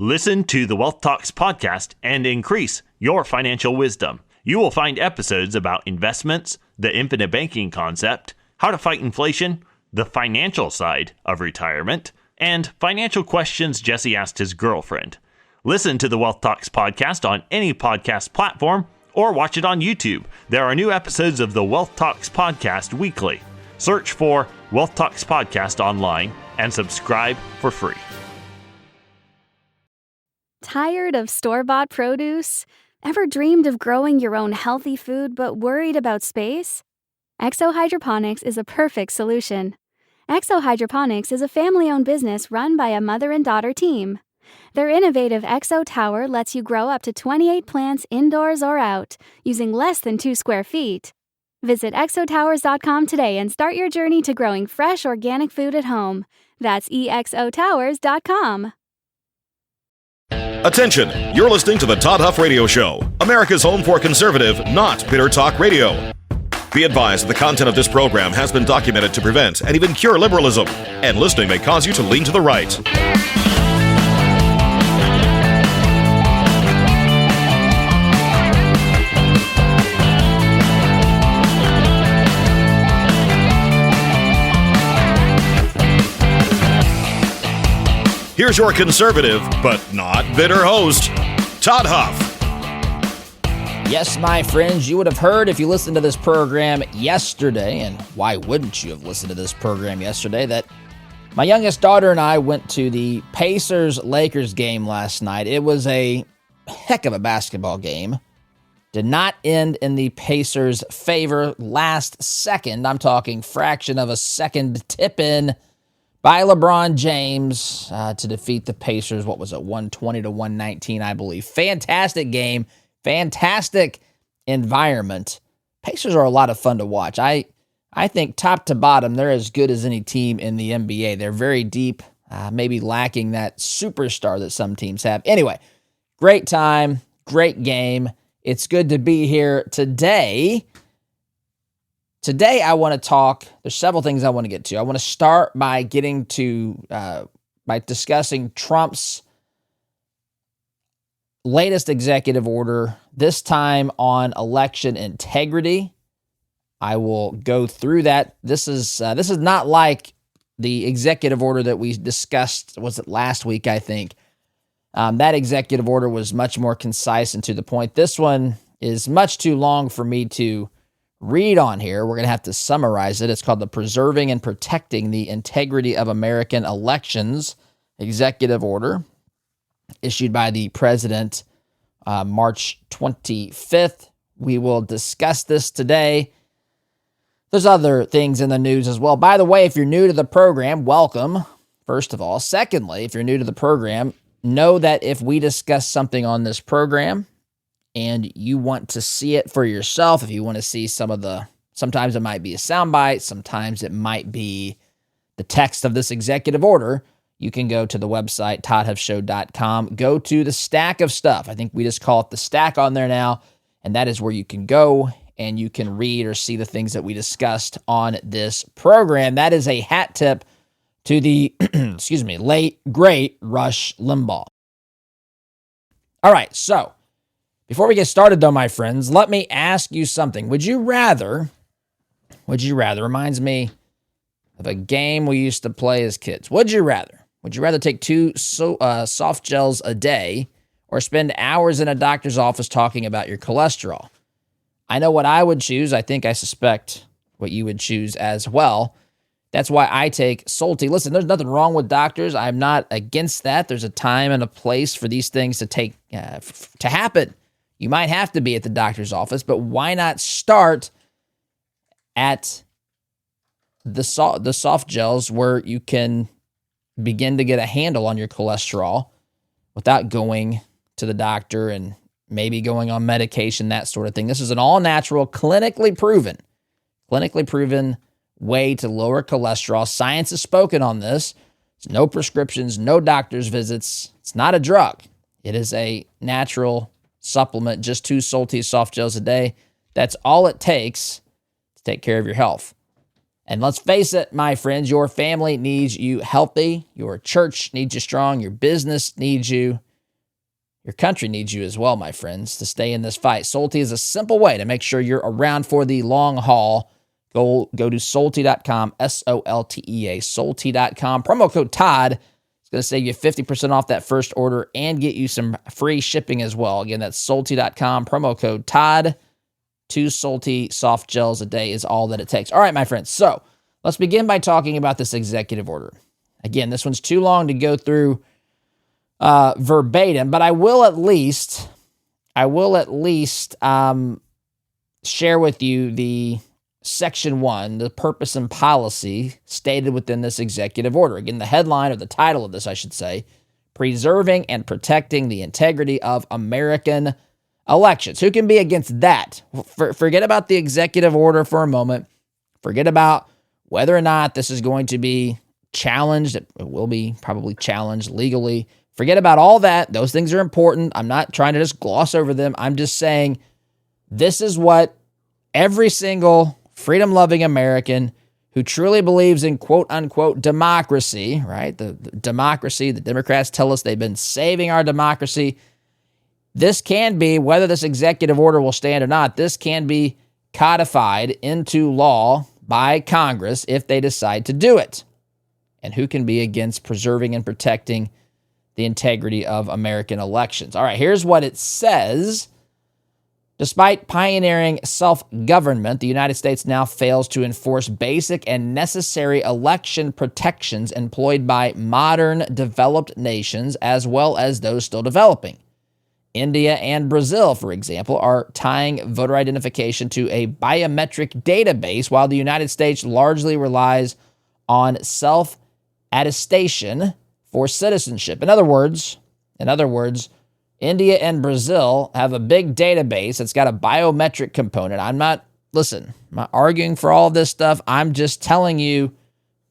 Listen to the Wealth Talks podcast and increase your financial wisdom. You will find episodes about investments, the infinite banking concept, how to fight inflation, the financial side of retirement, and financial questions Jesse asked his girlfriend. Listen to the Wealth Talks podcast on any podcast platform or watch it on YouTube. There are new episodes of the Wealth Talks podcast weekly. Search for Wealth Talks podcast online and subscribe for free. Tired of store-bought produce? Ever dreamed of growing your own healthy food but worried about space? Exo Hydroponics is a perfect solution. Exo Hydroponics is a family-owned business run by a mother and daughter team. Their innovative Exo Tower lets you grow up to 28 plants indoors or out, using less than 2 square feet. Visit exotowers.com today and start your journey to growing fresh organic food at home. That's exotowers.com. Attention, you're listening to the Todd Huff Radio Show, America's home for conservative, not bitter talk radio. Be advised that the content of this program has been documented to prevent and even cure liberalism, and listening may cause you to lean to the right. Here's your conservative, but not bitter host, Todd Huff. Yes, my friends, you would have heard if you listened to this program yesterday, and why wouldn't you have listened to this program yesterday, that my youngest daughter and I went to the Pacers-Lakers game last night. It was a heck of a basketball game. Did not end in the Pacers' favor. Last second, I'm talking fraction of a second tip-in by LeBron James to defeat the Pacers. What was it, 120-119, I believe. Fantastic game. Fantastic environment. Pacers are a lot of fun to watch. I think top to bottom, they're as good as any team in the NBA. They're very deep, maybe lacking that superstar that some teams have. Anyway, great time, great game. It's good to be here today. Today, I want to talk, there's several things I want to get to. I want to start by by discussing Trump's latest executive order, this time on election integrity. I will go through that. This is not like the executive order that we discussed, was it last week, I think. That executive order was much more concise and to the point. This one is much too long for me to read on here. We're going to have to summarize it. It's called the Preserving and Protecting the Integrity of American Elections Executive Order, issued by the president March 25th. We will discuss this today. There's other things in the news as well. By the way, if you're new to the program, welcome, first of all. Secondly, if you're new to the program, know that if we discuss something on this program and you want to see it for yourself, if you want to see sometimes it might be a soundbite, sometimes it might be the text of this executive order, you can go to the website, toddhuffshow.com, go to the stack of stuff. I think we just call it the stack on there now, and that is where you can go and you can read or see the things that we discussed on this program. That is a hat tip to the, late, great Rush Limbaugh. All right, so before we get started, though, my friends, let me ask you something. Would you rather, reminds me of a game we used to play as kids. Would you rather take 2 soft gels a day or spend hours in a doctor's office talking about your cholesterol? I know what I would choose. I think I suspect what you would choose as well. That's why I take Solti. Listen, there's nothing wrong with doctors. I'm not against that. There's a time and a place for these things to happen. You might have to be at the doctor's office, but why not start at the soft gels where you can begin to get a handle on your cholesterol without going to the doctor and maybe going on medication, that sort of thing. This is an all-natural, clinically proven way to lower cholesterol. Science has spoken on this. It's no prescriptions, no doctor's visits. It's not a drug. It is a natural supplement, just 2 Solti soft gels a day. That's all it takes to take care of your health. And let's face it, my friends, your family needs you healthy. Your church needs you strong. Your business needs you. your country needs you as well, my friends, to stay in this fight. Solti is a simple way to make sure you're around for the long haul. Go to Solti.com, Soltea, Solti.com. Promo code Todd is going to save you 50% off that first order and get you some free shipping as well. Again, that's Solti.com, promo code Todd. 2 Solti soft gels a day is all that it takes. All right, my friends. So let's begin by talking about this executive order. Again, this one's too long to go through verbatim, but I will at least share with you the Section 1, the purpose and policy stated within this executive order. Again, the headline or the title of this, I should say, preserving and protecting the integrity of American elections. Who can be against that? Forget about the executive order for a moment. Forget about whether or not this is going to be challenged. It will be probably challenged legally. Forget about all that. Those things are important. I'm not trying to just gloss over them. I'm just saying this is what every single freedom-loving American who truly believes in quote-unquote democracy, right? The democracy, the Democrats tell us they've been saving our democracy. This can be, whether this executive order will stand or not, this can be codified into law by Congress if they decide to do it. And who can be against preserving and protecting the integrity of American elections? All right, here's what it says. Despite pioneering self-government, the United States now fails to enforce basic and necessary election protections employed by modern developed nations as well as those still developing. India and Brazil, for example, are tying voter identification to a biometric database, while the United States largely relies on self-attestation for citizenship. In other words, India and Brazil have a big database that's got a biometric component. I'm not arguing for all of this stuff. I'm just telling you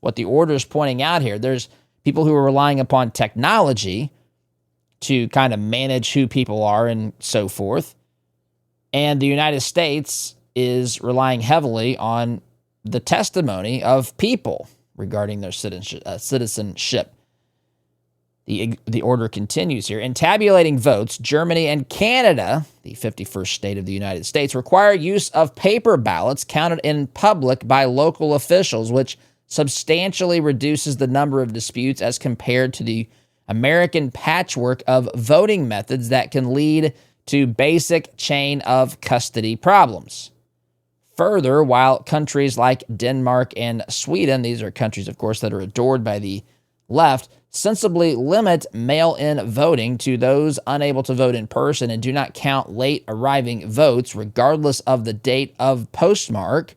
what the order is pointing out here. There's people who are relying upon technology to kind of manage who people are and so forth. And the United States is relying heavily on the testimony of people regarding their citizenship. The order continues here. In tabulating votes, Germany and Canada, the 51st state of the United States, require use of paper ballots counted in public by local officials, which substantially reduces the number of disputes as compared to the American patchwork of voting methods that can lead to basic chain of custody problems. Further, while countries like Denmark and Sweden, these are countries, of course, that are adored by the left, sensibly limit mail-in voting to those unable to vote in person and do not count late arriving votes regardless of the date of postmark,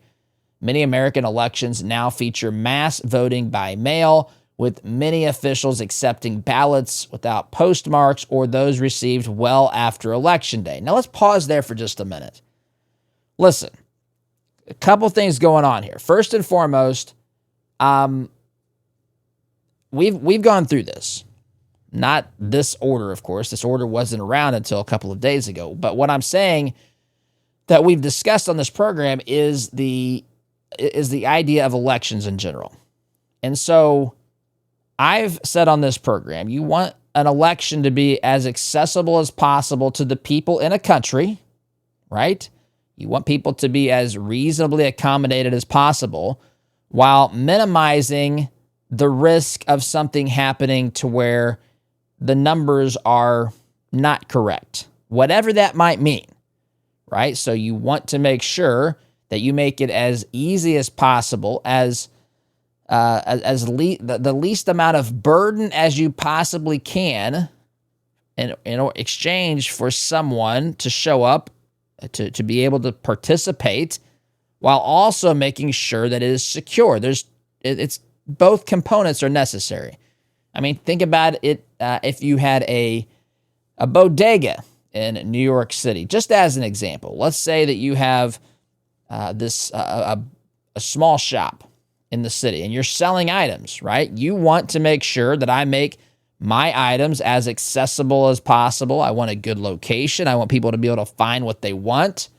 many American elections now feature mass voting by mail, with many officials accepting ballots without postmarks or those received well after Election Day. Now, let's pause there for just a minute. Listen, a couple things going on here. First and foremost, we've gone through this. Not this order, of course. This order wasn't around until a couple of days ago. But what I'm saying that we've discussed on this program is the idea of elections in general. And so I've said on this program, you want an election to be as accessible as possible to the people in a country, right? You want people to be as reasonably accommodated as possible while minimizing the risk of something happening to where the numbers are not correct, whatever that might mean, right? So you want to make sure that you make it as easy as possible, the least amount of burden as you possibly can in exchange for someone to show up, to be able to participate, while also making sure that it is secure. It's both components are necessary. I mean, think about it. If you had a bodega in New York City, just as an example, let's say that you have a small shop in the city and you're selling items, right? You want to make sure that I make my items as accessible as possible. I want a good location. I want people to be able to find what they want.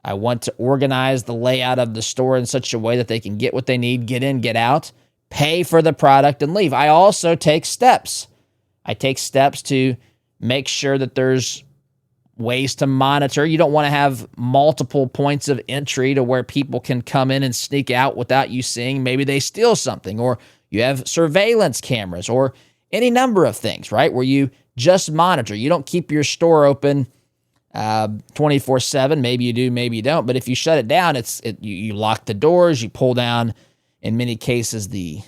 I want to organize the layout of the store in such a way that they can get what they need, get in, get out, pay for the product, and leave. I also take steps. I take steps to make sure that there's ways to monitor. You don't want to have multiple points of entry to where people can come in and sneak out without you seeing. Maybe they steal something, or you have surveillance cameras, or any number of things, right? Where you just monitor. You don't keep your store open 24/7. Maybe you do, maybe you don't. But if you shut it down, you lock the doors. You pull down, in many cases, the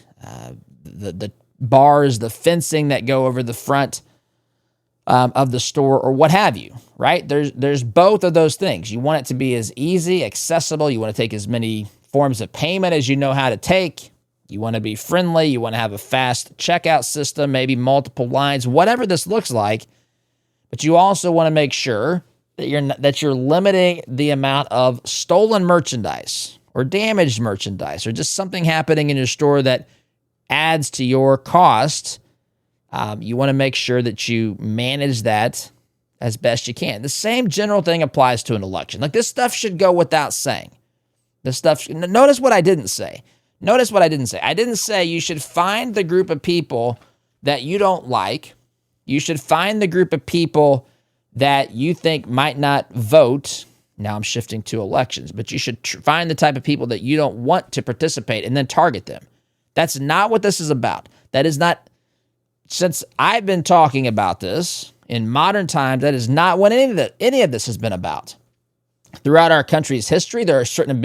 bars, the fencing that go over the front of the store, or what have you, right? There's both of those things. You want it to be as easy, accessible. You want to take as many forms of payment as you know how to take. You want to be friendly. You want to have a fast checkout system, maybe multiple lines, whatever this looks like. But you also want to make sure that you're limiting the amount of stolen merchandise or damaged merchandise or just something happening in your store that adds to your cost. You want to make sure that you manage that as best you can. The same general thing applies to an election. Like, this stuff should go without saying. Notice what I didn't say. I didn't say you should find the group of people that you don't like. You should find the group of people that you think might not vote. Now I'm shifting to elections, but you should find the type of people that you don't want to participate and then target them. That's not what this is about. That is not, since I've been talking about this in modern times, that is not what any of this has been about. Throughout our country's history, there are certainly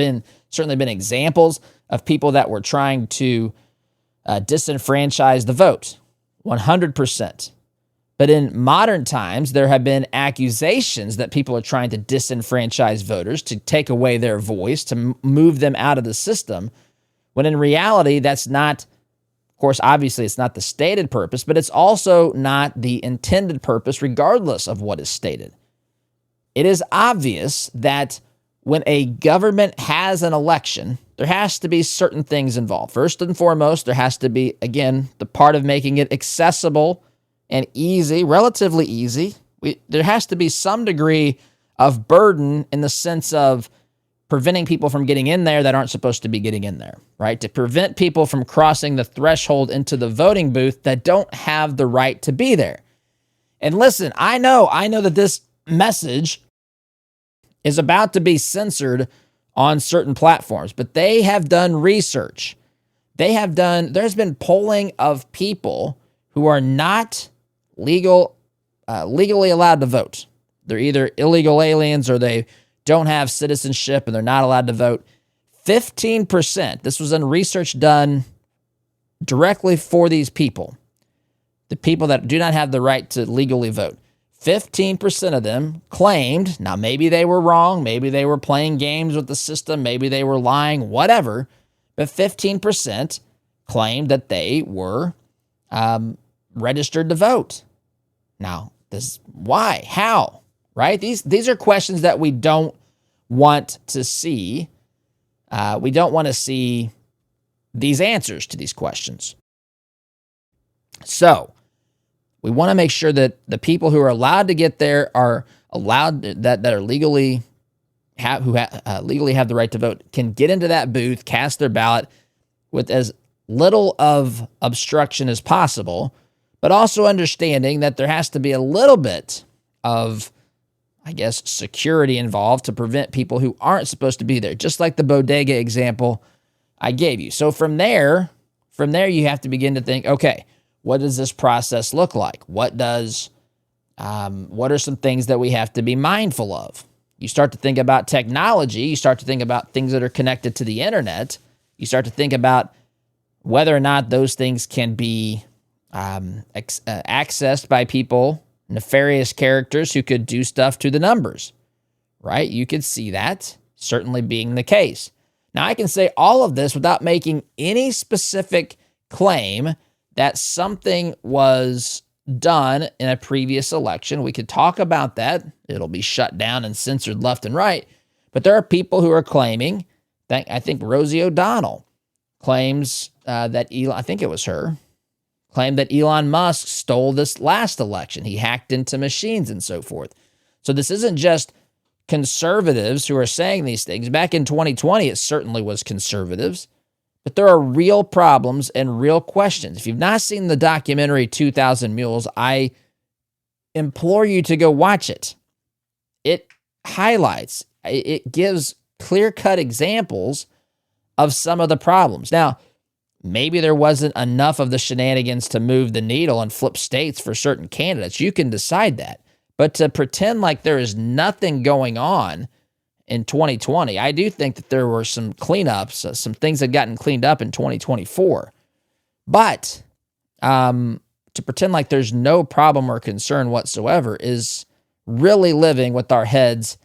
been examples of people that were trying to disenfranchise the vote, 100%. But in modern times, there have been accusations that people are trying to disenfranchise voters, to take away their voice, to move them out of the system, when in reality, that's not, of course, obviously it's not the stated purpose, but it's also not the intended purpose, regardless of what is stated. It is obvious that when a government has an election, there has to be certain things involved. First and foremost, there has to be, again, the part of making it accessible and easy, relatively easy. There has to be some degree of burden in the sense of preventing people from getting in there that aren't supposed to be getting in there, right? To prevent people from crossing the threshold into the voting booth that don't have the right to be there. And listen, I know that this message is about to be censored on certain platforms, but they have done research. There's been polling of people who are not legally allowed to vote. They're either illegal aliens or they don't have citizenship and they're not allowed to vote. 15%, this was in research done directly for these people, the people that do not have the right to legally vote. 15% of them claimed, now maybe they were wrong, maybe they were playing games with the system, maybe they were lying, whatever, but 15% claimed that they were registered to vote. Now, why? How? Right? These are questions that we don't want to see. We don't want to see these answers to these questions. So, we want to make sure that the people who are allowed to get there are allowed, that are legally have the right to vote, can get into that booth, cast their ballot with as little of obstruction as possible, but also understanding that there has to be a little bit of, I guess, security involved to prevent people who aren't supposed to be there, just like the bodega example I gave you. So from there you have to begin to think, okay, what does this process look like? What are some things that we have to be mindful of? You start to think about technology. You start to think about things that are connected to the internet. You start to think about whether or not those things can be accessed by people, nefarious characters who could do stuff to the numbers, right? You could see that certainly being the case. Now, I can say all of this without making any specific claim that something was done in a previous election. We could talk about that. It'll be shut down and censored left and right. But there are people who are claiming, I think Rosie O'Donnell claims that I think it was her, claimed that Elon Musk stole this last election. He hacked into machines and so forth. So this isn't just conservatives who are saying these things. Back in 2020, it certainly was conservatives. But there are real problems and real questions. If you've not seen the documentary 2,000 Mules, I implore you to go watch it. It highlights, it gives clear-cut examples of some of the problems. Now, maybe there wasn't enough of the shenanigans to move the needle and flip states for certain candidates. You can decide that. But to pretend like there is nothing going on in 2020, I do think that there were some cleanups, some things that gotten cleaned up in 2024. But to pretend like there's no problem or concern whatsoever is really living with our heads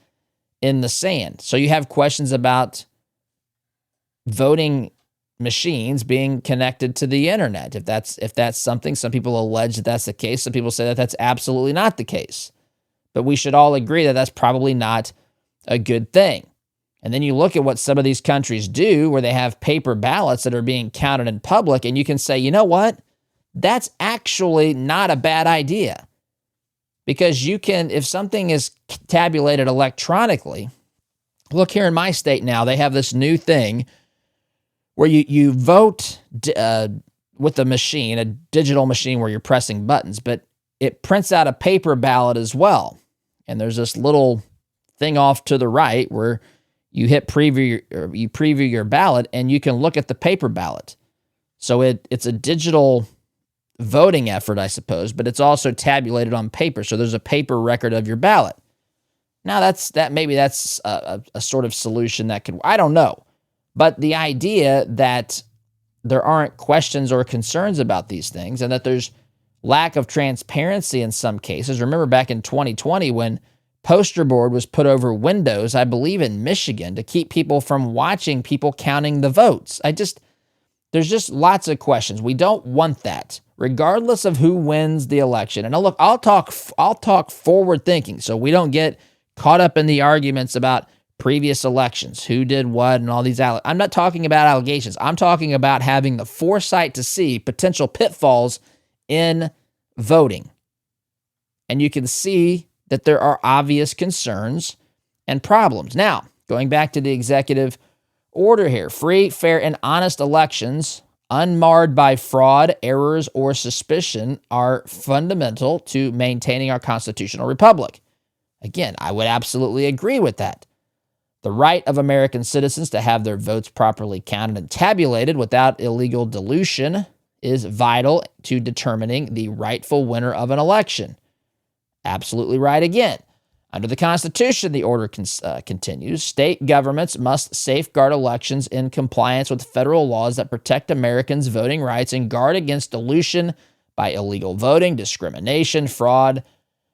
in the sand. So you have questions about voting machines being connected to the internet. If that's something, some people allege that that's the case. Some people say that that's absolutely not the case. But we should all agree that that's probably not a good thing. And then you look at what some of these countries do where they have paper ballots that are being counted in public, and you can say, you know what? That's actually not a bad idea. Because you can, if something is tabulated electronically, look here in my state now, they have this new thing where you vote with a machine, a digital machine where you're pressing buttons, but it prints out a paper ballot as well. And there's this little thing off to the right where you hit preview, or you preview your ballot, and you can look at the paper ballot. So it's a digital voting effort, I suppose, but it's also tabulated on paper. So there's a paper record of your ballot. Now maybe that's a sort of solution that could, I don't know. But the idea that there aren't questions or concerns about these things and that there's lack of transparency in some cases. Remember back in 2020 when poster board was put over windows, I believe in Michigan, to keep people from watching people counting the votes. There's just lots of questions. We don't want that, regardless of who wins the election. And look, I'll talk forward thinking, so we don't get caught up in the arguments about previous elections, who did what, and all these. I'm not talking about allegations. I'm talking about having the foresight to see potential pitfalls in voting. And you can see that there are obvious concerns and problems. Now, going back to the executive order here, free, fair, and honest elections, unmarred by fraud, errors, or suspicion, are fundamental to maintaining our constitutional republic. Again, I would absolutely agree with that. The right of American citizens to have their votes properly counted and tabulated without illegal dilution is vital to determining the rightful winner of an election. Absolutely right again. Under the Constitution, the order continues, state governments must safeguard elections in compliance with federal laws that protect Americans' voting rights and guard against dilution by illegal voting, discrimination, fraud,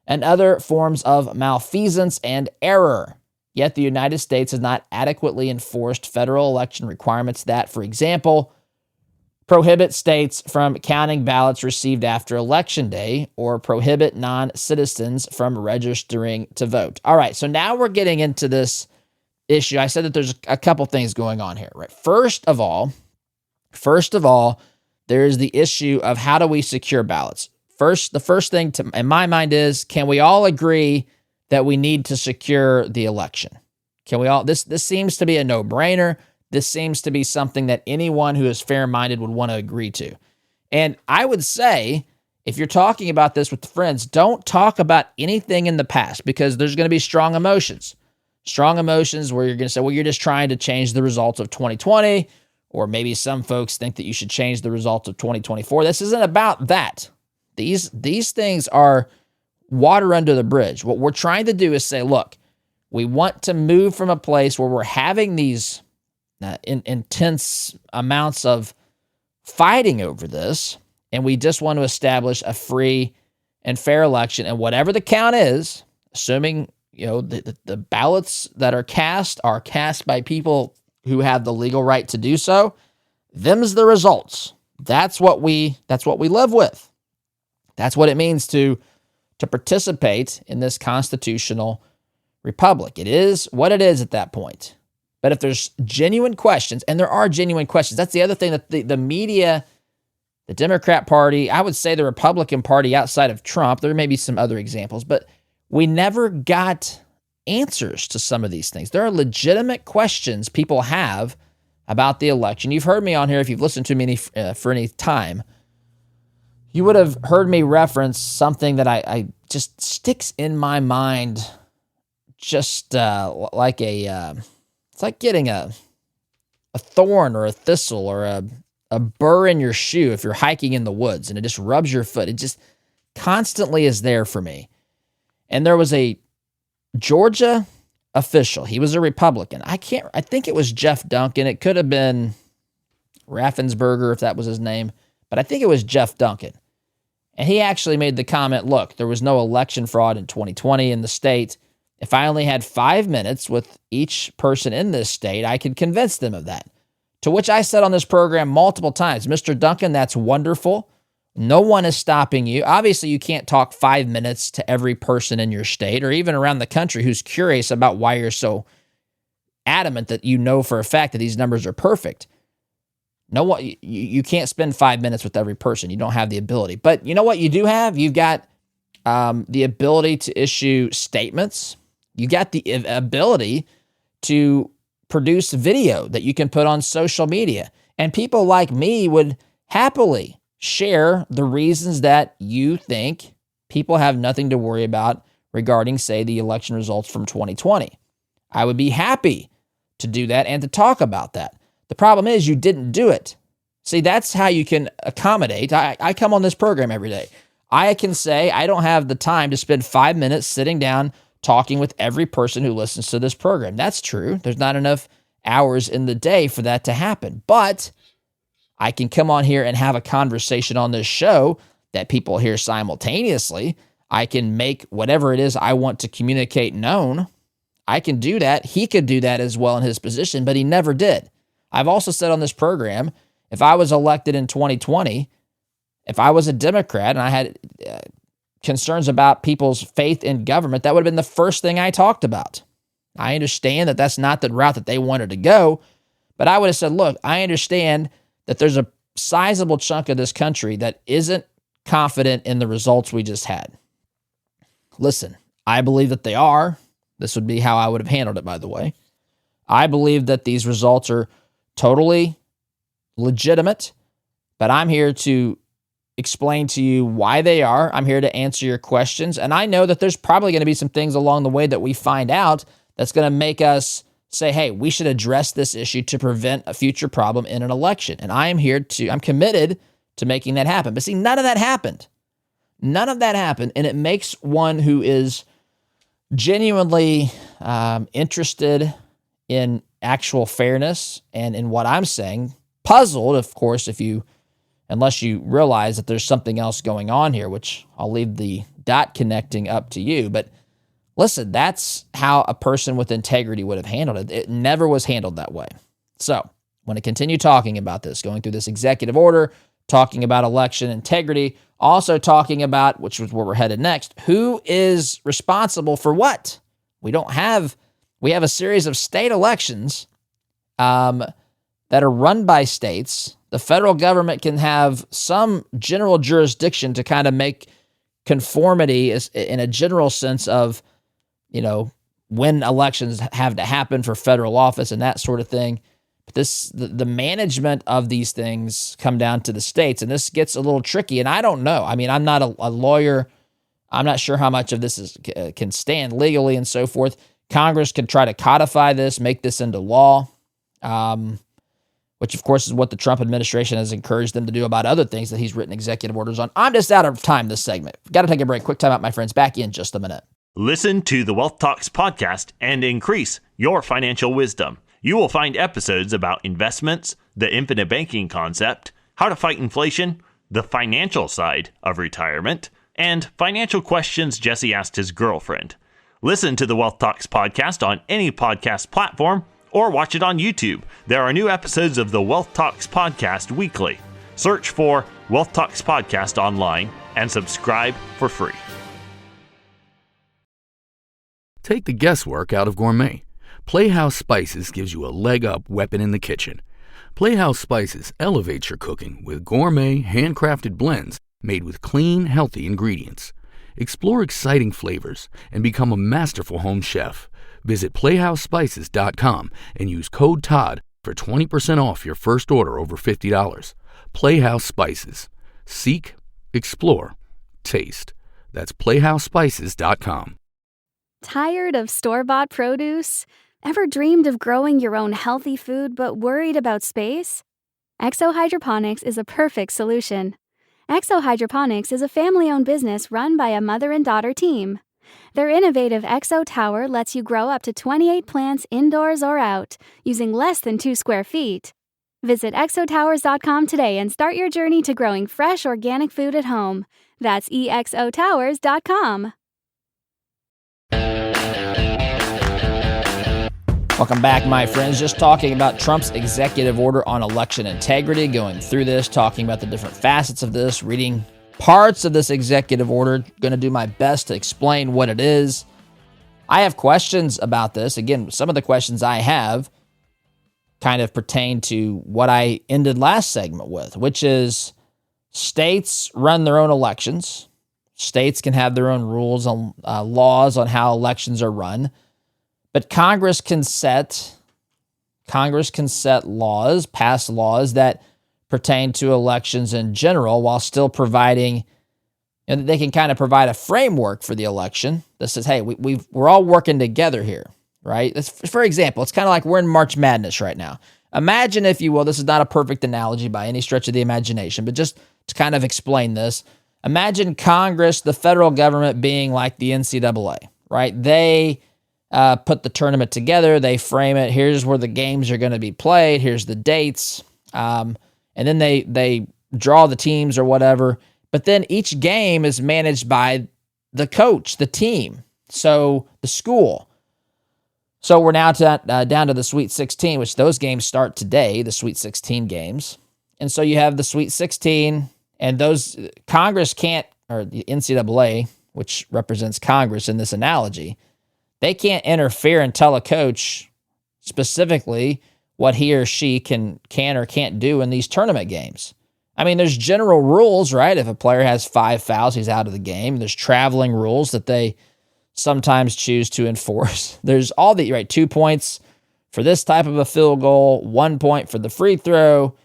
and other forms of malfeasance and error. Yet the United States has not adequately enforced federal election requirements that, for example, prohibit states from counting ballots received after Election Day or prohibit non-citizens from registering to vote. All right, so now we're getting into this issue. I said that there's a couple things going on here, right? First of all, there is the issue of how do we secure ballots. The first thing in my mind is, can we all agree that we need to secure the election? Can we all? This seems to be a no-brainer. This seems to be something that anyone who is fair-minded would want to agree to. And I would say, if you're talking about this with friends, don't talk about anything in the past, because there's going to be strong emotions. Strong emotions where you're going to say, well, you're just trying to change the results of 2020, or maybe some folks think that you should change the results of 2024. This isn't about that. These things are water under the bridge. What we're trying to do is say, look, we want to move from a place where we're having these intense amounts of fighting over this, and we just want to establish a free and fair election. And whatever the count is, assuming the ballots that are cast by people who have the legal right to do so, them's the results. That's what we live with. That's what it means to participate in this constitutional republic. It is what it is at that point. But if there's genuine questions, and there are genuine questions, that's the other thing that the media, the Democrat Party, I would say the Republican Party outside of Trump, there may be some other examples, but we never got answers to some of these things. There are legitimate questions people have about the election. You've heard me on here, if you've listened to me for any time, you would have heard me reference something that I just sticks in my mind just like it's like getting a thorn or a thistle or a burr in your shoe if you're hiking in the woods and it just rubs your foot. It just constantly is there for me. And there was a Georgia official. He was a Republican. I think it was Jeff Duncan. It could have been Raffensperger if that was his name, but I think it was Jeff Duncan. And he actually made the comment, look, there was no election fraud in 2020 in the state. If I only had 5 minutes with each person in this state, I could convince them of that. To which I said on this program multiple times, Mr. Duncan, that's wonderful. No one is stopping you. Obviously, you can't talk 5 minutes to every person in your state or even around the country who's curious about why you're so adamant that you know for a fact that these numbers are perfect. No one, you can't spend 5 minutes with every person. You don't have the ability. But you know what you do have? You've got the ability to issue statements. You got the ability to produce video that you can put on social media. And people like me would happily share the reasons that you think people have nothing to worry about regarding, say, the election results from 2020. I would be happy to do that and to talk about that. The problem is you didn't do it. See, that's how you can accommodate. I come on this program every day. I can say I don't have the time to spend 5 minutes sitting down talking with every person who listens to this program. That's true. There's not enough hours in the day for that to happen. But I can come on here and have a conversation on this show that people hear simultaneously. I can make whatever it is I want to communicate known. I can do that. He could do that as well in his position, but he never did. I've also said on this program, if I was elected in 2020, if I was a Democrat and I had concerns about people's faith in government, that would have been the first thing I talked about. I understand that that's not the route that they wanted to go, but I would have said, look, I understand that there's a sizable chunk of this country that isn't confident in the results we just had. Listen, I believe that they are. This would be how I would have handled it, by the way. I believe that these results are totally legitimate, but I'm here to explain to you why they are. I'm here to answer your questions, and I know that there's probably going to be some things along the way that we find out that's going to make us say, hey, we should address this issue to prevent a future problem in an election. And I'm committed to making that happen. But see, none of that happened. None of that happened. And it makes one who is genuinely interested in actual fairness and in what I'm saying puzzled, of course, unless you realize that there's something else going on here, which I'll leave the dot connecting up to you. But listen, that's how a person with integrity would have handled it. It never was handled that way. So I want to continue talking about this, going through this executive order, talking about election integrity, also talking about, which is where we're headed next, who is responsible for what? We have a series of state elections that are run by states. The federal government can have some general jurisdiction to kind of make conformity in a general sense of, when elections have to happen for federal office and that sort of thing. But the management of these things come down to the states, and this gets a little tricky. And I don't know. I mean, I'm not a lawyer. I'm not sure how much of this can stand legally and so forth. Congress could try to codify this, make this into law, which of course is what the Trump administration has encouraged them to do about other things that he's written executive orders on. I'm just out of time this segment. Got to take a break. Quick time out, my friends. Back in just a minute. Listen to the Wealth Talks podcast and increase your financial wisdom. You will find episodes about investments, the infinite banking concept, how to fight inflation, the financial side of retirement, and financial questions Jesse asked his girlfriend. Listen to the Wealth Talks podcast on any podcast platform or watch it on YouTube. There are new episodes of the Wealth Talks podcast weekly. Search for Wealth Talks podcast online and subscribe for free. Take the guesswork out of gourmet. Playhouse Spices gives you a leg up weapon in the kitchen. Playhouse Spices elevates your cooking with gourmet, handcrafted blends made with clean, healthy ingredients. Explore exciting flavors and become a masterful home chef. Visit PlayhouseSpices.com and use code TODD for 20% off your first order over $50. Playhouse Spices. Seek, explore, taste. That's playhousespices.com. Tired of store-bought produce? Ever dreamed of growing your own healthy food but worried about space? Exo Hydroponics is a perfect solution. Exo Hydroponics is a family-owned business run by a mother and daughter team. Their innovative Exo Tower lets you grow up to 28 plants indoors or out, using less than 2 square feet. Visit exotowers.com today and start your journey to growing fresh organic food at home. That's exotowers.com. Welcome back, my friends. Just talking about Trump's executive order on election integrity, going through this, talking about the different facets of this, reading parts of this executive order. Going to do my best to explain what it is. I have questions about this. Again, some of the questions I have kind of pertain to what I ended last segment with, which is states run their own elections. States can have their own rules on laws on how elections are run. But Congress can set laws, pass laws that pertain to elections in general, while still providing, and they can kind of provide a framework for the election that says, hey, we're all working together here, right? For example, it's kind of like we're in March Madness right now. Imagine, if you will, this is not a perfect analogy by any stretch of the imagination, but just to kind of explain this, imagine Congress, the federal government, being like the NCAA, right? They put the tournament together, they frame it, here's where the games are going to be played, here's the dates, and then they draw the teams or whatever, but then each game is managed by the coach, the team, so the school. So we're now down to the Sweet 16, which those games start today, the Sweet 16 games, and so you have the Sweet 16, and those, Congress can't, or the NCAA, which represents Congress in this analogy, they can't interfere and tell a coach specifically what he or she can or can't do in these tournament games. I mean, there's general rules, right? If a player has 5 fouls, he's out of the game. There's traveling rules that they sometimes choose to enforce. There's all the, right, 2 points for this type of a field goal, 1 point for the free throw,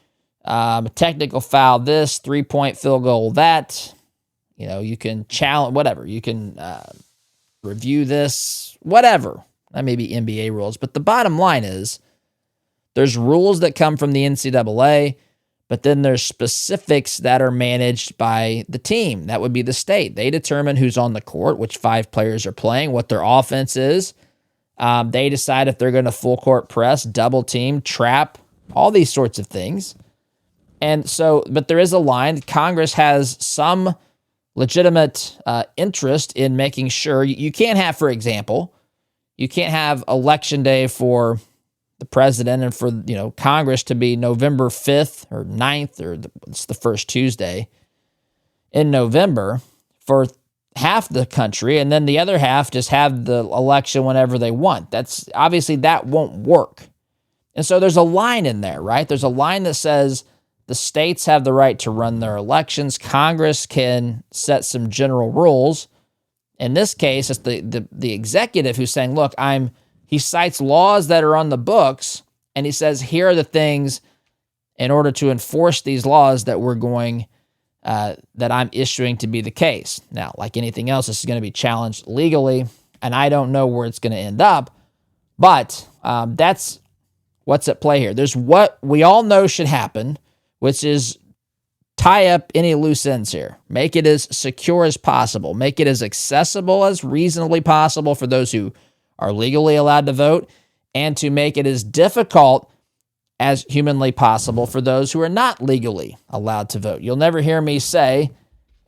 technical foul this, 3-point field goal that. You know, you can challenge, whatever. You can review this, whatever. That may be NBA rules. But the bottom line is there's rules that come from the NCAA, but then there's specifics that are managed by the team. That would be the state. They determine who's on the court, which 5 players are playing, what their offense is. They decide if they're going to full court press, double team, trap, all these sorts of things. And so, but there is a line. Congress has some legitimate interest in making sure you can't have, for example, you can't have election day for the president and for, you know, Congress to be November 5th or 9th, or it's the first Tuesday in November for half the country, and then the other half just have the election whenever they want. That's obviously, that won't work. And so there's a line in there, right? There's a line that says the states have the right to run their elections. Congress can set some general rules. In this case, it's the executive who's saying, look, he cites laws that are on the books, and he says, here are the things in order to enforce these laws that we're going, that I'm issuing to be the case. Now, like anything else, this is going to be challenged legally, and I don't know where it's going to end up, but that's what's at play here. There's what we all know should happen, which is tie up any loose ends here. Make it as secure as possible. Make it as accessible as reasonably possible for those who are legally allowed to vote, and to make it as difficult as humanly possible for those who are not legally allowed to vote. You'll never hear me say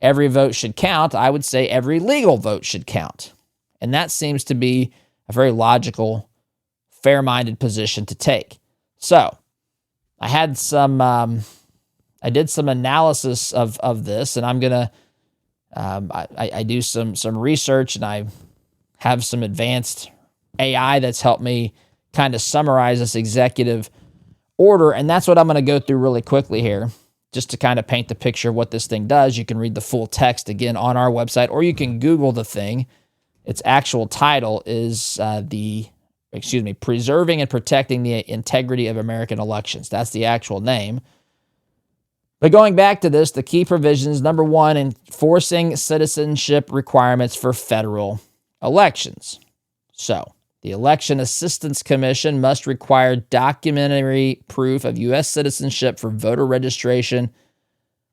every vote should count. I would say every legal vote should count. And that seems to be a very logical, fair-minded position to take. So I had I did some analysis of this, and I'm going to, I do some research, and I have some advanced AI that's helped me kind of summarize this executive order, and that's what I'm going to go through really quickly here, just to kind of paint the picture of what this thing does. You can read the full text again on our website, or you can Google the thing. Its actual title is Preserving and Protecting the Integrity of American Elections. That's the actual name. But going back to this, the key provisions, number one, enforcing citizenship requirements for federal elections. So, the Election Assistance Commission must require documentary proof of U.S. citizenship for voter registration,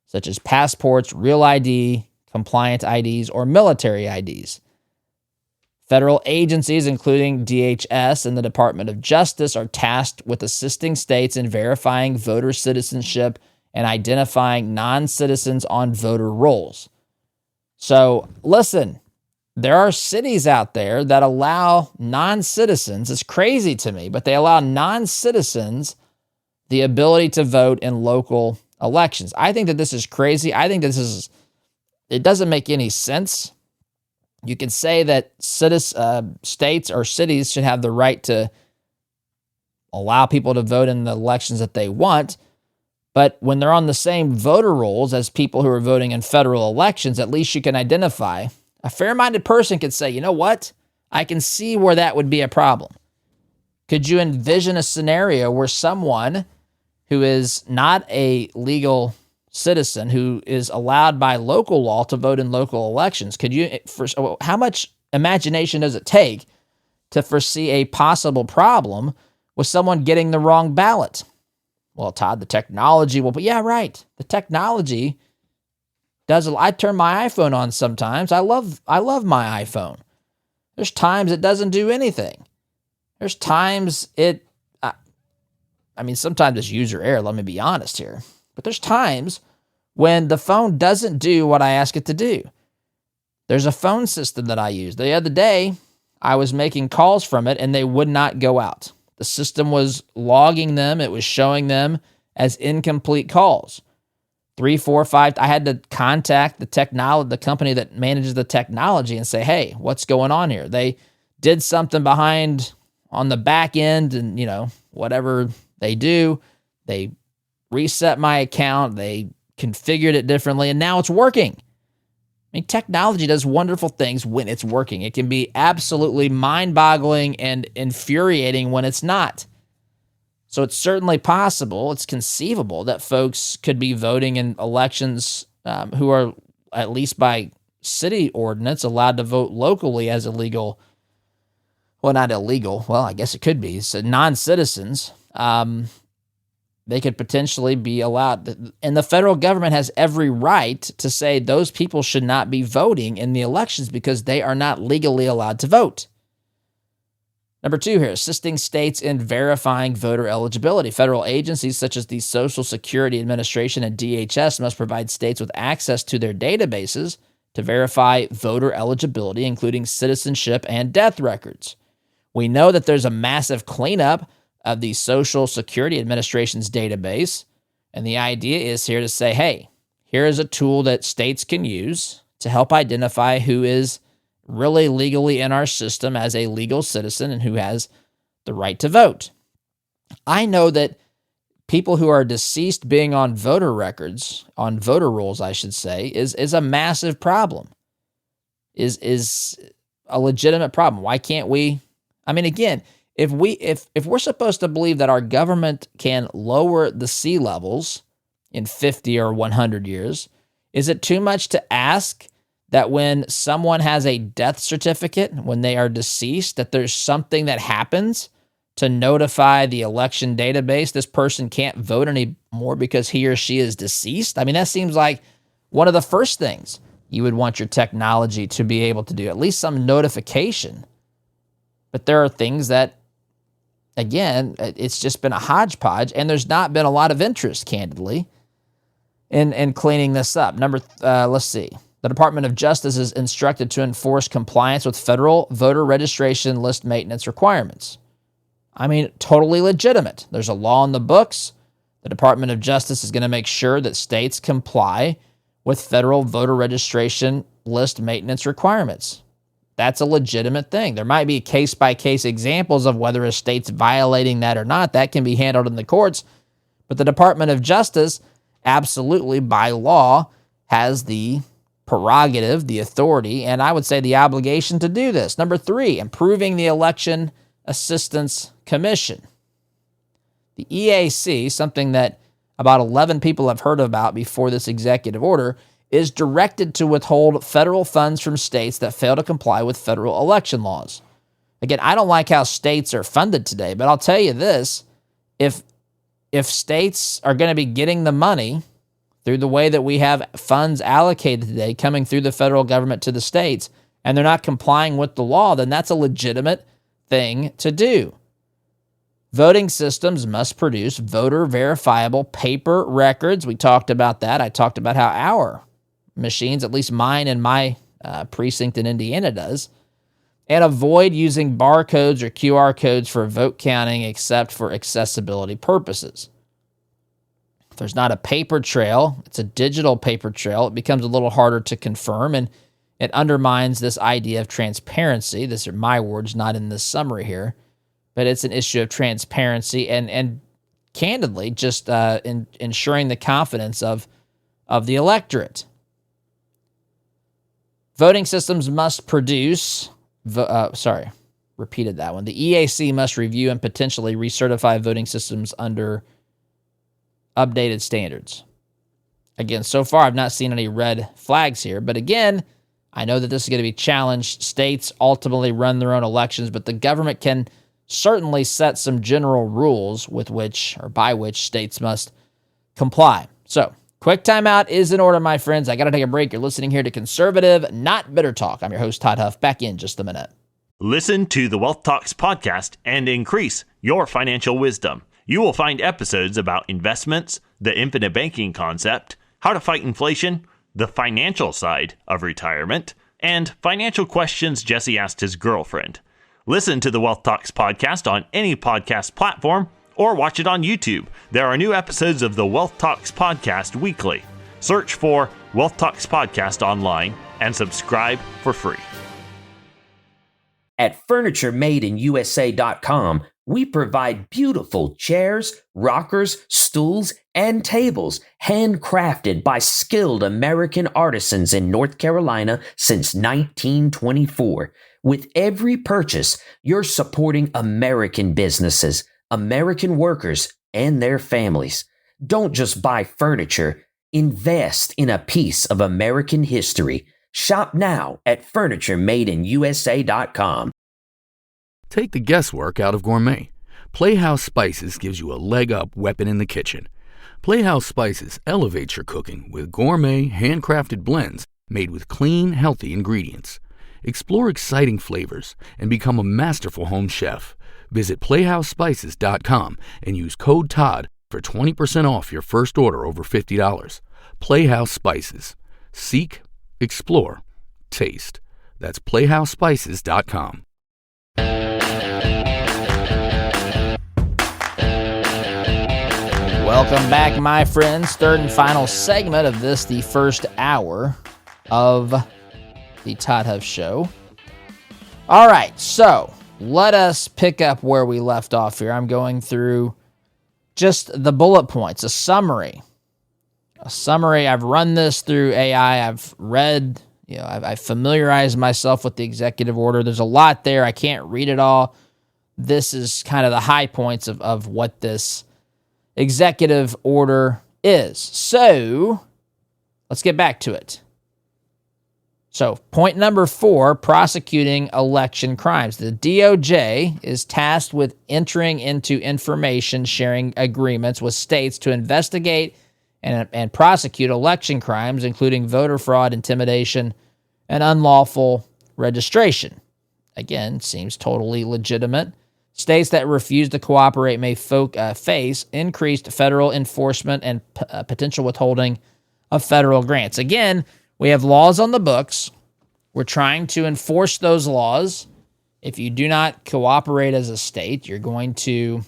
such as passports, real ID, compliant IDs, or military IDs. Federal agencies, including DHS and the Department of Justice, are tasked with assisting states in verifying voter citizenship and identifying non-citizens on voter rolls. So, listen, there are cities out there that allow non-citizens, it's crazy to me, but they allow non-citizens the ability to vote in local elections. I think that this is crazy. I think it doesn't make any sense. You can say that states or cities should have the right to allow people to vote in the elections that they want, but when they're on the same voter rolls as people who are voting in federal elections, at least you can identify. A fair-minded person could say, you know what? I can see where that would be a problem. Could you envision a scenario where someone who is not a legal citizen, who is allowed by local law to vote in local elections, how much imagination does it take to foresee a possible problem with someone getting the wrong ballot? Well, Todd, the technology will, but yeah, right. The technology does. I turn my iPhone on sometimes. I love my iPhone. There's times it doesn't do anything. There's times sometimes it's user error, let me be honest here. But there's times when the phone doesn't do what I ask it to do. There's a phone system that I use. The other day, I was making calls from it and they would not go out. The system was logging them. It was showing them as incomplete calls. 3, 4, 5. I had to contact the company that manages the technology and say, hey, what's going on here? They did something behind on the back end and, whatever they do, they reset my account. They configured it differently and now it's working. Technology does wonderful things when it's working. It can be absolutely mind-boggling and infuriating when it's not. So it's certainly possible, it's conceivable that folks could be voting in elections who are, at least by city ordinance, allowed to vote locally as illegal. Well, not illegal. Well, I guess it could be. So non-citizens, they could potentially be allowed. And the federal government has every right to say those people should not be voting in the elections because they are not legally allowed to vote. Number 2 here, assisting states in verifying voter eligibility. Federal agencies such as the Social Security Administration and DHS must provide states with access to their databases to verify voter eligibility, including citizenship and death records. We know that there's a massive cleanup of the Social Security Administration's database. And the idea is here to say, hey, here is a tool that states can use to help identify who is really legally in our system as a legal citizen and who has the right to vote. I know that people who are deceased being on voter records, on voter rolls, I should say, is a massive problem, is a legitimate problem. Why can't we? Again, if we're supposed to believe that our government can lower the sea levels in 50 or 100 years, is it too much to ask that when someone has a death certificate, when they are deceased, that there's something that happens to notify the election database this person can't vote anymore because he or she is deceased? That seems like one of the first things you would want your technology to be able to do, at least some notification. But there are things that, again, it's just been a hodgepodge, and there's not been a lot of interest, candidly, in cleaning this up. Let's see. The Department of Justice is instructed to enforce compliance with federal voter registration list maintenance requirements. Totally legitimate. There's a law in the books. The Department of Justice is going to make sure that states comply with federal voter registration list maintenance requirements. That's a legitimate thing. There might be case-by-case examples of whether a state's violating that or not. That can be handled in the courts. But the Department of Justice, absolutely, by law, has the prerogative, the authority, and I would say the obligation to do this. Number 3, improving the Election Assistance Commission. The EAC, something that about 11 people have heard about before this executive order, is directed to withhold federal funds from states that fail to comply with federal election laws. Again, I don't like how states are funded today, but I'll tell you this, if states are going to be getting the money through the way that we have funds allocated today coming through the federal government to the states, and they're not complying with the law, then that's a legitimate thing to do. Voting systems must produce voter verifiable paper records. We talked about that. I talked about how our machines, at least mine and my precinct in Indiana does, and avoid using barcodes or QR codes for vote counting except for accessibility purposes. If there's not a paper trail, it's a digital paper trail, it becomes a little harder to confirm, and it undermines this idea of transparency. These are my words, not in this summary here, but it's an issue of transparency and candidly just ensuring the confidence of the electorate. Voting systems must produce, repeated that one. The EAC must review and potentially recertify voting systems under updated standards. Again, so far I've not seen any red flags here, but again, I know that this is going to be challenged. States ultimately run their own elections, but the government can certainly set some general rules with which or by which states must comply. So, quick timeout is in order, my friends. I got to take a break. You're listening here to Conservative, Not Bitter Talk. I'm your host, Todd Huff. Back in just a minute. Listen to the Wealth Talks podcast and increase your financial wisdom. You will find episodes about investments, the infinite banking concept, how to fight inflation, the financial side of retirement, and financial questions Jesse asked his girlfriend. Listen to the Wealth Talks podcast on any podcast platform or watch it on YouTube. There are new episodes of the Wealth Talks podcast weekly. Search for Wealth Talks podcast online and subscribe for free. At FurnitureMadeInUSA.com, we provide beautiful chairs, rockers, stools, and tables handcrafted by skilled American artisans in North Carolina since 1924. With every purchase, you're supporting American businesses, American workers, and their families. Don't just buy furniture, invest in a piece of American history. Shop now at FurnitureMadeInUSA.com. Take the guesswork out of gourmet. Playhouse Spices gives you a leg-up weapon in the kitchen. Playhouse Spices elevates your cooking with gourmet, handcrafted blends made with clean, healthy ingredients. Explore exciting flavors and become a masterful home chef. Visit PlayhouseSpices.com and use code TODD for 20% off your first order over $50. Playhouse Spices. Seek, explore, taste. That's PlayhouseSpices.com. Welcome back, my friends. Third and final segment of this, the first hour of the Todd Huff Show. All right, so let us pick up where we left off here. I'm going through just the bullet points, a summary. I've run this through AI. I've read, I've familiarized myself with the executive order. There's a lot there. I can't read it all. This is kind of the high points of what this executive order is. So let's get back to it. So point number 4, prosecuting election crimes. The DOJ is tasked with entering into information sharing agreements with states to investigate and prosecute election crimes, including voter fraud, intimidation, and unlawful registration. Again, seems totally legitimate. States that refuse to cooperate may face increased federal enforcement and potential withholding of federal grants. Again, we have laws on the books. We're trying to enforce those laws. If you do not cooperate as a state, you're going to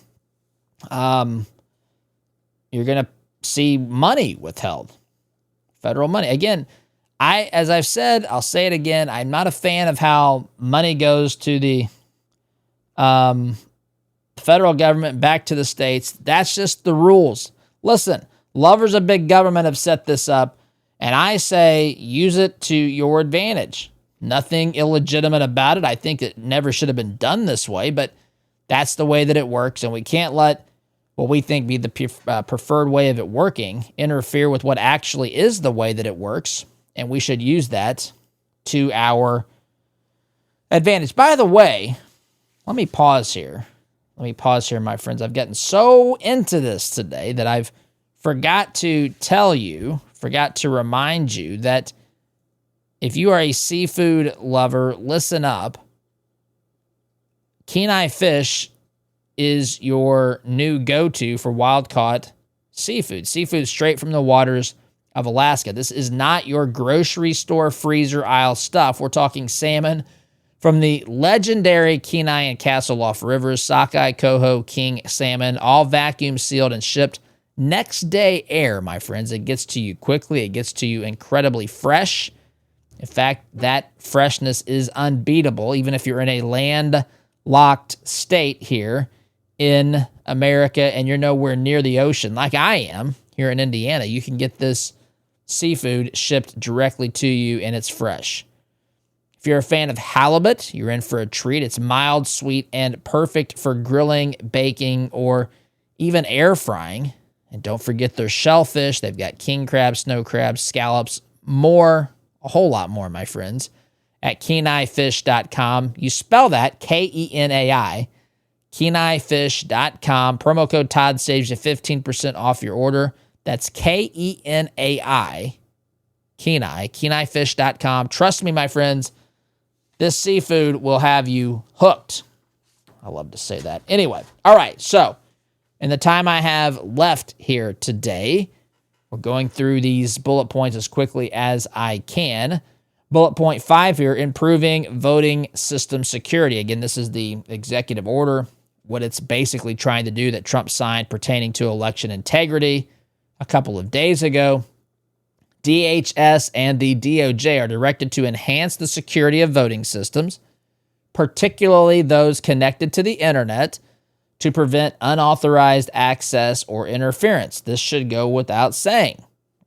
see money withheld, federal money. Again, as I've said, I'll say it again. I'm not a fan of how money goes to the federal government back to the states. That's just the rules. Listen, lovers of big government have set this up, and I say use it to your advantage. Nothing illegitimate about it. I think it never should have been done this way, but that's the way that it works, and we can't let what we think be the preferred way of it working, interfere with what actually is the way that it works, and we should use that to our advantage. By the way, let me pause here. My friends. I've gotten so into this today that I've forgot to remind you that if you are a seafood lover, listen up. Kenai Fish is your new go-to for wild-caught seafood. Seafood straight from the waters of Alaska. This is not your grocery store freezer aisle stuff. We're talking salmon from the legendary Kenai and Castleloff rivers, sockeye, coho, king salmon, all vacuum sealed and shipped next day air, my friends. It gets to you quickly. It gets to you incredibly fresh. In fact, that freshness is unbeatable, even if you're in a landlocked state here in America and you're nowhere near the ocean, like I am here in Indiana. You can get this seafood shipped directly to you, and it's fresh. If you're a fan of halibut, you're in for a treat. It's mild, sweet, and perfect for grilling, baking, or even air frying. And don't forget their shellfish. They've got king crab, snow crabs, scallops, more, a whole lot more, my friends, at KenaiFish.com. You spell that Kenai, KenaiFish.com. Promo code Todd saves you 15% off your order. That's Kenai, KenaiFish.com. Trust me, my friends, this seafood will have you hooked. I love to say that. Anyway, all right, so in the time I have left here today, we're going through these bullet points as quickly as I can. Bullet point 5 here, improving voting system security. Again, this is the executive order, what it's basically trying to do that Trump signed pertaining to election integrity a couple of days ago. DHS and the DOJ are directed to enhance the security of voting systems, particularly those connected to the internet, to prevent unauthorized access or interference. This should go without saying,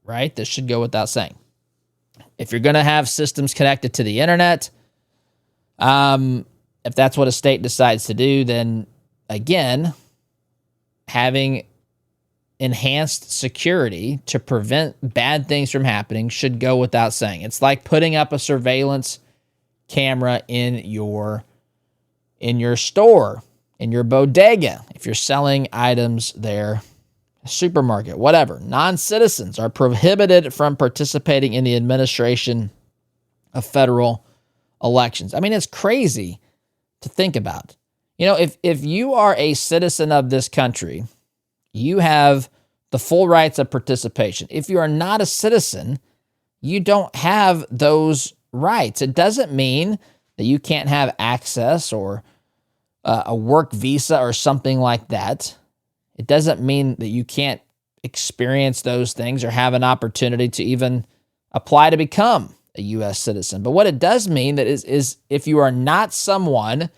right? This should go without saying. If you're going to have systems connected to the internet, if that's what a state decides to do, then again, having enhanced security to prevent bad things from happening should go without saying. It's like putting up a surveillance camera in your store, in your bodega, if you're selling items there, supermarket, whatever. Non-citizens are prohibited from participating in the administration of federal elections. I mean, it's crazy to think about. You know, if you are a citizen of this country, you have the full rights of participation. If you are not a citizen, you don't have those rights. It doesn't mean that you can't have access or a work visa or something like that. It doesn't mean that you can't experience those things or have an opportunity to even apply to become a U.S. citizen. But what it does mean that is if you are not someone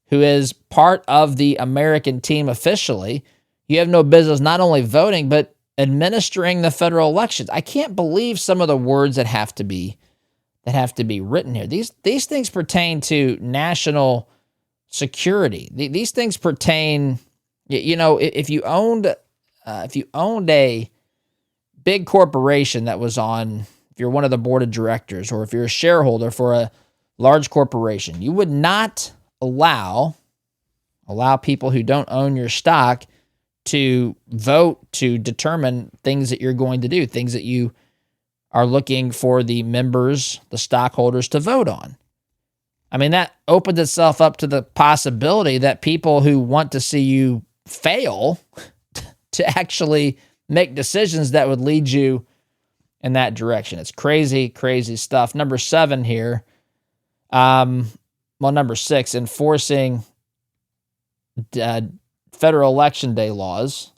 who is part of the American team officially, you have no business not only voting, but administering the federal elections. I can't believe some of the words that have to be written here. These things pertain to national security. These things pertain, you know, if you owned a big corporation that was on, if you're one of the board of directors, or if you're a shareholder for a large corporation, you would not allow people who don't own your stock to vote to determine things that you're going to do, things that you are looking for the members, the stockholders to vote on. I mean, that opens itself up to the possibility that people who want to see you fail to actually make decisions that would lead you in that direction. It's crazy, crazy stuff. Number 7 here. Number 6, enforcing federal election day laws.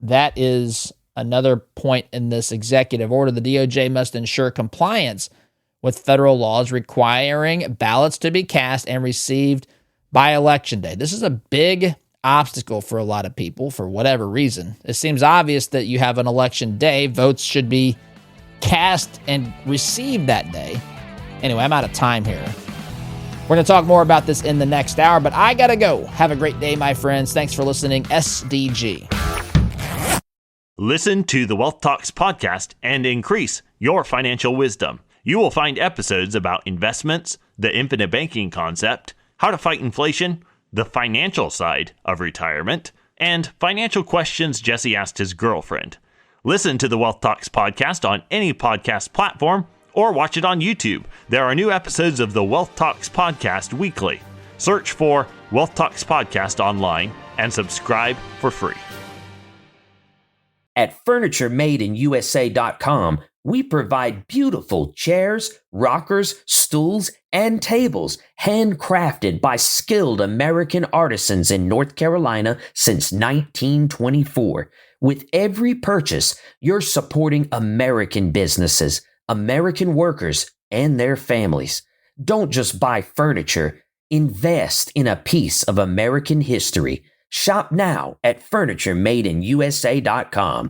That is another point in this executive order. The DOJ must ensure compliance with federal laws requiring ballots to be cast and received by election day. This is a big obstacle for a lot of people for whatever reason. It seems obvious that you have an election day, votes should be cast and received that day. Anyway, I'm out of time here. We're going to talk more about this in the next hour, but I got to go. Have a great day, my friends. Thanks for listening. SDG. Listen to the Wealth Talks podcast and increase your financial wisdom. You will find episodes about investments, the infinite banking concept, how to fight inflation, the financial side of retirement, and financial questions Jesse asked his girlfriend. Listen to the Wealth Talks podcast on any podcast platform or watch it on YouTube. There are new episodes of the Wealth Talks podcast weekly. Search for Wealth Talks podcast online and subscribe for free. At FurnitureMadeInUSA.com, we provide beautiful chairs, rockers, stools, and tables handcrafted by skilled American artisans in North Carolina since 1924. With every purchase, you're supporting American businesses, American workers, and their families. Don't just buy furniture. Invest in a piece of American history. Shop now at FurnitureMadeInUSA.com.